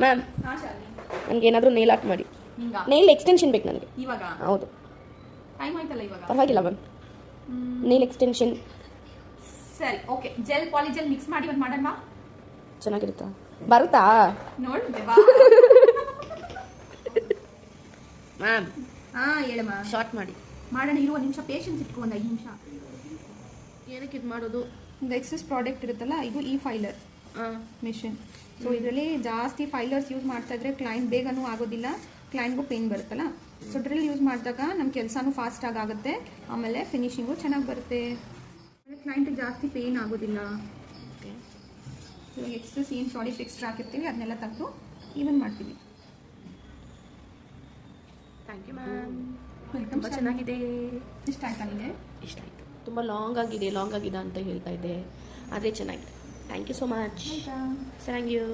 Ma'am ಹಾಂ ಶಾಲಿನಿ. ನನಗೆ ಏನಾದರೂ ನೇಲ್ ಆರ್ಟ್ ಮಾಡಿ. ಹಿಂಗ ನೇಲ್ ಎಕ್ಸ್ಟೆನ್ಷನ್ ಬೇಕು ನನಗೆ. ಇವಾಗ ಹೌದು, ಟೈಮ್ ಆಯ್ತಲ್ಲ ಇವಾಗ. ಪರವಾಗಿಲ್ಲ ಮ್ಯಾಮ್. ನೇಲ್ ಎಕ್ಸ್ಟೆನ್ಷನ್ ಸರಿ, ಓಕೆ. ಜೆಲ್ ಪಾಲಿಜೆಲ್ ಮಿಕ್ಸ್ ಮಾಡಿ ಒಂದು ಮಾಡೋಣ. ಚೆನ್ನಾಗಿರುತ್ತಾ? ಬರುತ್ತಾ ನೋಡಿದೆ ಬಾ. ಮ್ಯಾಮ್? ಹಾಂ ಹೇಳಮ್ಮ. ಶಾರ್ಟ್ ಮಾಡಿ. ಮಾಡೋಣ ಇರುವ ನಿಮಿಷ, ಪೇಷನ್ಸ್ ಇಟ್ಕೊ ಒಂದು 5 ನಿಮಿಷ. ಏನಕ್ಕೆ ಇದು ಮಾಡೋದು? ಒಂದು ಎಕ್ಸಸ್ ಪ್ರಾಡಕ್ಟ್ ಇರುತ್ತಲ್ಲ, ಇದು ಈ ಫೈಲರ್ ಮಿಷಿನ್. ಸೊ ಇದರಲ್ಲಿ ಜಾಸ್ತಿ ಫೈಲರ್ಸ್ ಯೂಸ್ ಮಾಡ್ತಾ ಇದ್ರೆ ಕ್ಲೈಂಟ್ ಬೇಗನೂ ಆಗೋದಿಲ್ಲ, ಕ್ಲೈಂಟ್ಗೂ ಪೇನ್ ಬರುತ್ತಲ್ಲ. ಸೊ ಡ್ರಿಲ್ ಯೂಸ್ ಮಾಡಿದಾಗ ನಮ್ಮ ಕೆಲಸನೂ ಫಾಸ್ಟಾಗಿ ಆಗುತ್ತೆ, ಆಮೇಲೆ ಫಿನಿಶಿಂಗು ಚೆನ್ನಾಗಿ ಬರುತ್ತೆ, ಕ್ಲೈಂಟಿಗೆ ಜಾಸ್ತಿ ಪೇನ್ ಆಗೋದಿಲ್ಲ. ಇವಾಗ ಎಕ್ಸಸ್ ಏನು ಸಾಲಿಡ್ ಎಕ್ಸ್ಟ್ರಾ ಹಾಕಿರ್ತೀವಿ ಅದನ್ನೆಲ್ಲ ತೆಗೆದು ಈವನ್ ಮಾಡ್ತೀವಿ. Thank you ma'am. ತುಂಬ ಚೆನ್ನಾಗಿದೆ. ಇಷ್ಟ ಆಯ್ತಾ ನಿಮಗೆ? ಇಷ್ಟ ಆಯಿತು. ತುಂಬ ಲಾಂಗ್ ಆಗಿದೆ ಅಂತ ಹೇಳ್ತಾ ಇದ್ದೆ, ಆದರೆ ಚೆನ್ನಾಗಿದೆ. Thank you so much. Thank you.